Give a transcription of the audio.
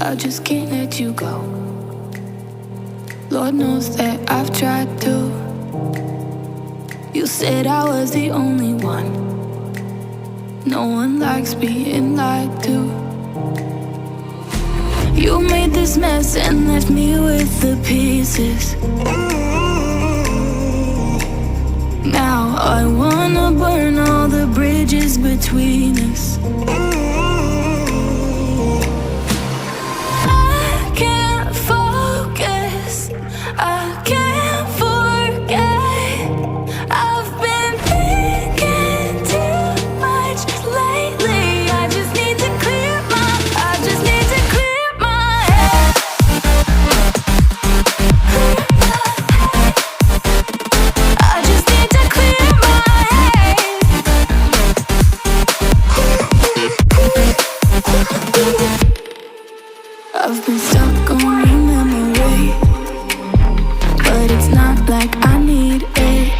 I just can't let you go. Lord knows that I've tried to. You said I was the only one. No one likes being lied to. You made this mess and left me with the pieces. Now I wanna burn all the bridges between us. I can't focus, I can't forget. I've been thinking too much lately. I just need to clear my head. I just need to clear my head. I've been stuck on your memory, but it's not like I need it.